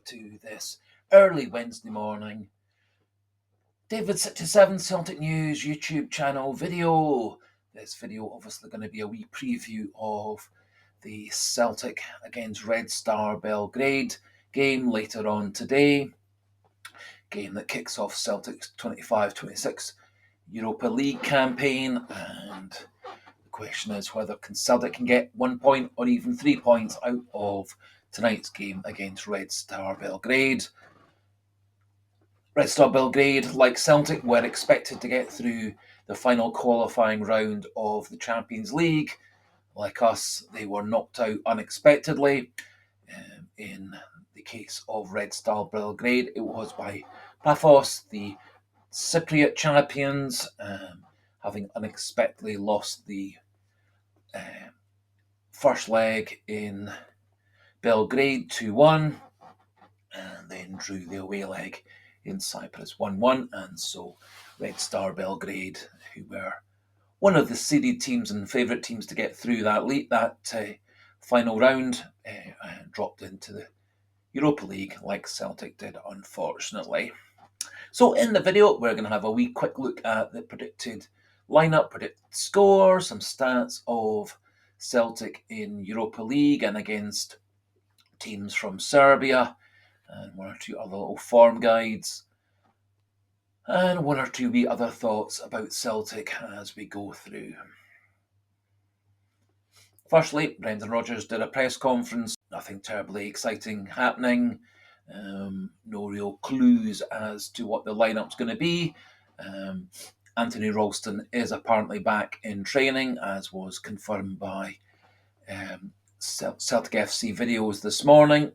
to this early Wednesday morning David67 Celtic News YouTube channel video. This video obviously going to be a wee preview of the Celtic against Red Star Belgrade game later on today. Game that kicks off Celtic's 25-26 Europa League campaign, and the question is whether Celtic can get 1 point or even 3 points out of tonight's game against Red Star Belgrade. Red Star Belgrade, like Celtic, were expected to get through the final qualifying round of the Champions League. Like us, they were knocked out unexpectedly. In the case of Red Star Belgrade, it was by Paphos, the Cypriot champions, having unexpectedly lost the first leg in Belgrade 2-1, and then drew the away leg in Cyprus 1-1, and so Red Star Belgrade, who were one of the seeded teams and favourite teams to get through that final round, dropped into the Europa League like Celtic did, unfortunately. So in the video, we're going to have a wee quick look at the predicted lineup, predicted score, some stats of Celtic in Europa League and against teams from Serbia, and one or two other little form guides, and one or two wee other thoughts about Celtic as we go through. Firstly, Brendan Rodgers did a press conference. Nothing terribly exciting happening. No real clues as to what the lineup's going to be. Anthony Ralston is apparently back in training, as was confirmed by Celtic FC videos this morning.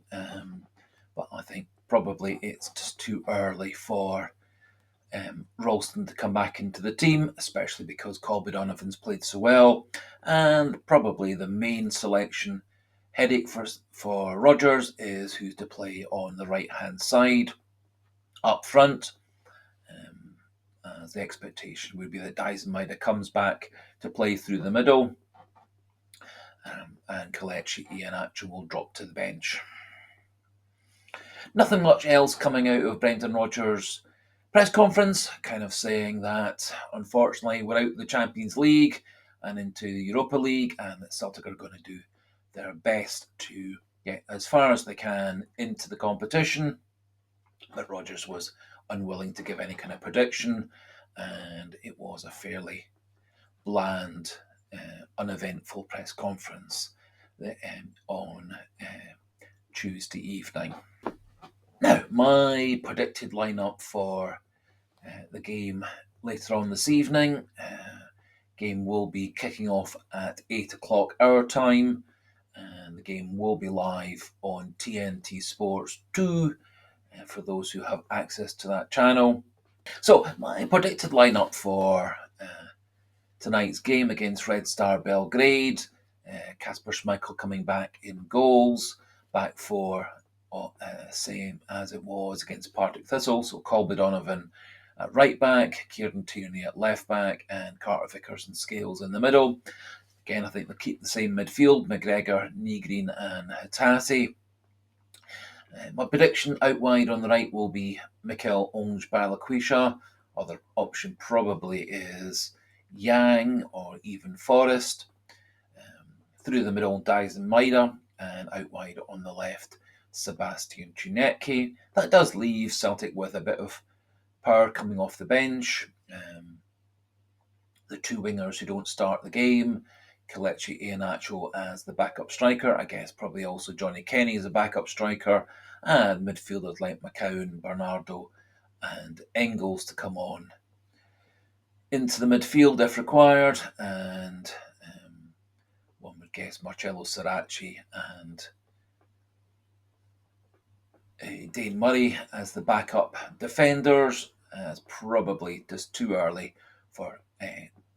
But I think probably it's just too early for Ralston to come back into the team, especially because Colby Donovan's played so well, and probably the main selection headache for Rodgers is who's to play on the right-hand side up front, as the expectation would be that Dijsselmeyer comes back to play through the middle, and Kelechi Iheanacho will drop to the bench. Nothing much else coming out of Brendan Rodgers' press conference, kind of saying that unfortunately we're out of the Champions League and into the Europa League, and that Celtic are going to do their best to get as far as they can into the competition. But Rodgers was unwilling to give any kind of prediction, and it was a fairly bland, uneventful press conference on Tuesday evening. Now, my predicted lineup for the game later on this evening. Game will be kicking off at 8 o'clock our time, and the game will be live on TNT Sports 2 for those who have access to that channel. So, my predicted lineup for tonight's game against Red Star Belgrade: Kasper Schmeichel coming back in goals, back for same as it was against Partick Thistle, so Colby Donovan at right back, Kieran Tierney at left back, and Carter Vickers and Scales in the middle. Again, I think they'll keep the same midfield: McGregor, Negrin and Hattati. My prediction out wide on the right will be Mikel Onge-Barlaquisha. Other option probably is Yang or even Forrest. Through the middle, Dijsselmeyer, and out wide on the left, Sebastian Chunetke. That does leave Celtic with a bit of power coming off the bench. The two wingers who don't start the game, Kelechi Iheanacho as the backup striker, I guess probably also Johnny Kenny as a backup striker, and midfielders like McCowan, Bernardo and Engels to come on into the midfield if required, and one would guess Marcello Saraci and Dane Murray as the backup defenders. It's probably just too early for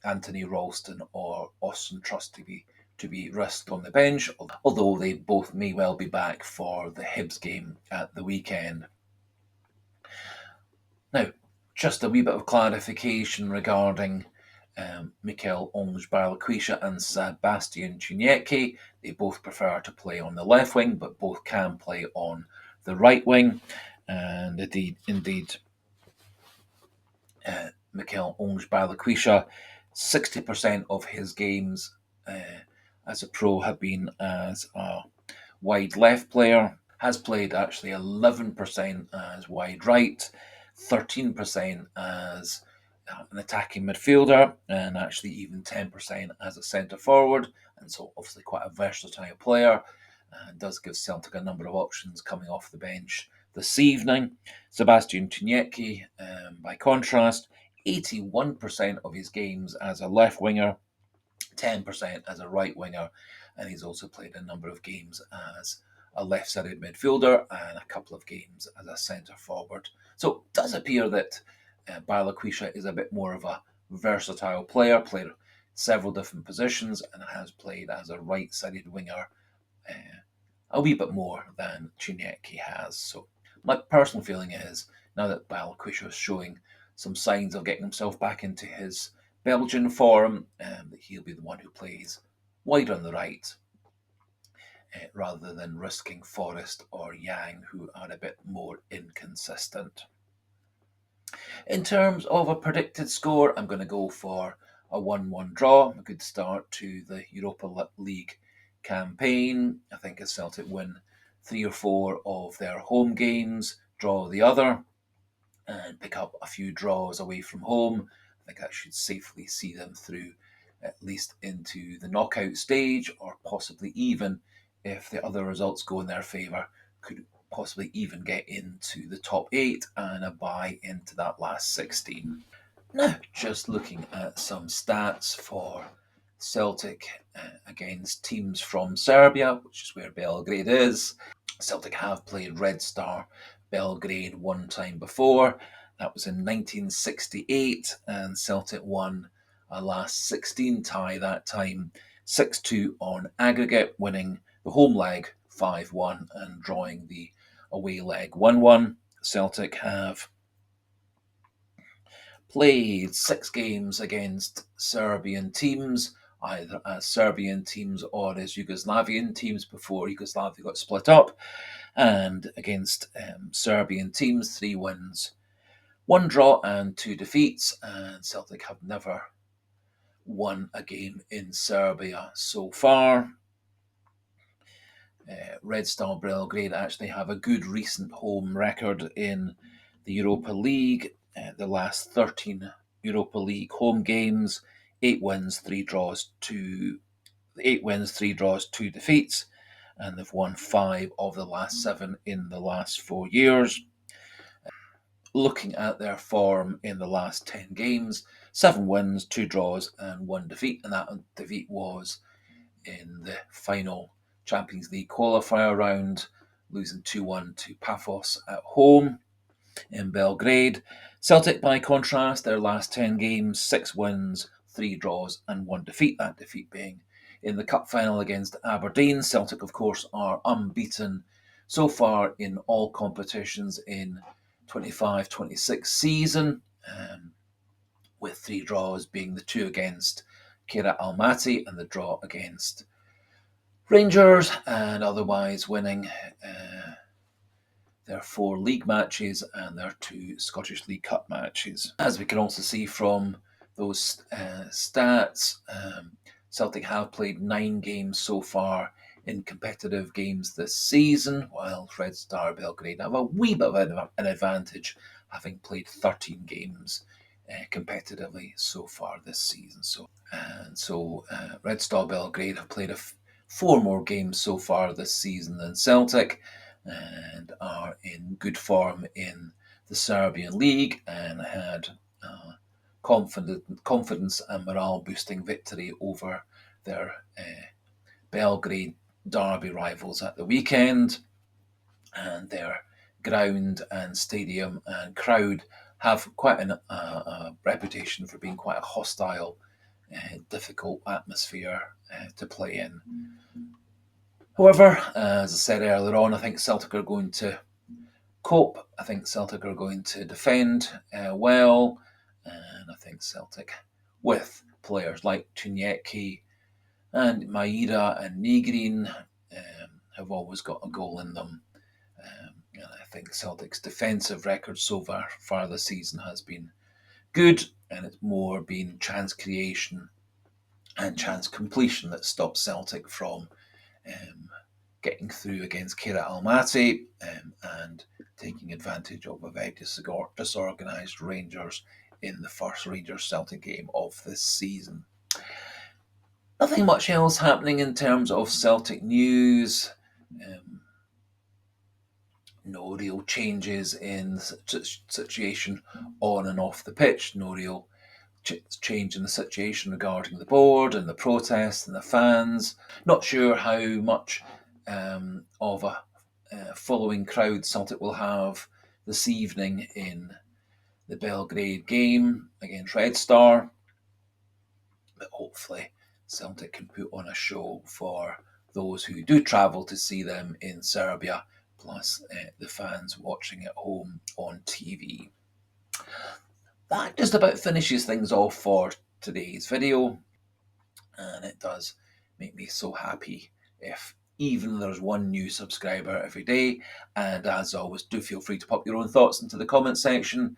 Anthony Ralston or Austin Trust to be risked on the bench, although they both may well be back for the Hibs game at the weekend. Now, just a wee bit of clarification regarding Mikel Onge-Barlaquisha and Sebastian Chunetke. They both prefer to play on the left wing, but both can play on the right wing, and indeed, Mikel Onge Balakwisha, 60% of his games as a pro have been as a wide left player, has played actually 11% as wide right, 13% as an attacking midfielder, and actually even 10% as a centre forward. And so, obviously, quite a versatile player, and does give Celtic a number of options coming off the bench this evening. Sebastian Tuniecki, by contrast, 81% of his games as a left winger, 10% as a right winger, and he's also played a number of games as a left-sided midfielder and a couple of games as a centre forward. So it does appear that Balakwisha is a bit more of a versatile player, played several different positions, and has played as a right-sided winger uh, a wee bit more than Chuniecki has. So my personal feeling is, now that Balakwisha is showing some signs of getting himself back into his Belgian form, that he'll be the one who plays wide on the right, rather than risking Forrest or Yang, who are a bit more inconsistent. In terms of a predicted score, I'm going to go for a 1-1 draw, a good start to the Europa League campaign. I think as Celtic win 3 or 4 of their home games, draw the other, and pick up a few draws away from home, I think that should safely see them through at least into the knockout stage, or possibly even, if the other results go in their favour, could possibly even get into the top 8 and a bye into that last 16. Now, just looking at some stats for Celtic against teams from Serbia, which is where Belgrade is. Celtic have played Red Star Belgrade one time before. That was in 1968, and Celtic won a last 16 tie that time, 6-2 on aggregate, winning the home leg 5-1 and drawing the away leg 1-1. Celtic have played 6 games against Serbian teams, either as Serbian teams or as Yugoslavian teams before Yugoslavia got split up, and against Serbian teams, 3 wins, 1 draw, and 2 defeats. And Celtic have never won a game in Serbia so far. Red Star Belgrade actually have a good recent home record in the Europa League. The last 13 Europa League home games, 8 wins, 3 draws, 2 defeats, and they've won 5 of the last 7 in the last 4 years. Looking at their form in the last 10 games, 7 wins, 2 draws, and 1 defeat, and that defeat was in the final Champions League qualifier round, losing 2-1 to Paphos at home in Belgrade. Celtic, by contrast, their last 10 games, 6 wins, 3 draws, and 1 defeat, that defeat being in the cup final against Aberdeen. Celtic, of course, are unbeaten so far in all competitions in 25-26 season, with 3 draws being the 2 against Kira Almaty and the draw against Rangers, and otherwise winning their 4 league matches and their 2 Scottish League Cup matches. As we can also see from those stats, Celtic have played 9 games so far in competitive games this season, while Red Star Belgrade have a wee bit of an advantage, having played 13 games competitively so far this season. So Red Star Belgrade have played 4 more games so far this season than Celtic, and are in good form in the Serbian league, and had confidence and morale boosting victory over their Belgrade derby rivals at the weekend. And their ground and stadium and crowd have quite a reputation for being quite a hostile, difficult atmosphere to play in. However, as I said earlier on, I think Celtic are going to cope. I think Celtic are going to defend well, and I think Celtic, with players like Tuniecki and Maeda and Negrin, have always got a goal in them. And I think Celtic's defensive record so far this season has been good, and it's more been chance creation and chance completion that stops Celtic from getting through against Kira Almaty and taking advantage of a very disorganised Rangers in the first Rangers Celtic game of this season. Nothing much else happening in terms of Celtic news. No real changes in the situation on and off the pitch. No real change in the situation regarding the board and the protests and the fans. Not sure how much of a following crowd Celtic will have this evening in the Belgrade game against Red Star, but hopefully Celtic can put on a show for those who do travel to see them in Serbia, plus the fans watching at home on TV. That just about finishes things off for today's video, and it does make me so happy if even there's one new subscriber every day. And as always, do feel free to pop your own thoughts into the comment section.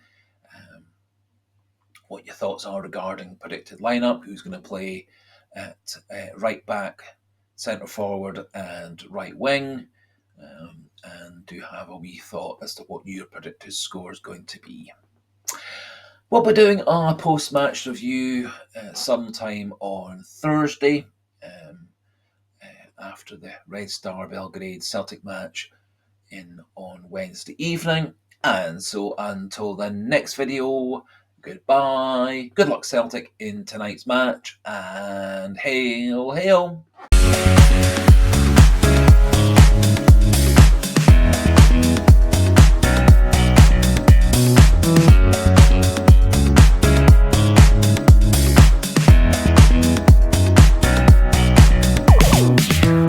What your thoughts are regarding predicted lineup, who's going to play at right back, centre forward, and right wing. And do have a wee thought as to what your predicted score is going to be. We'll be doing our post-match review sometime on Thursday after the Red Star Belgrade Celtic match on Wednesday evening. And so until the next video, goodbye. Good luck Celtic in tonight's match, and hail, hail.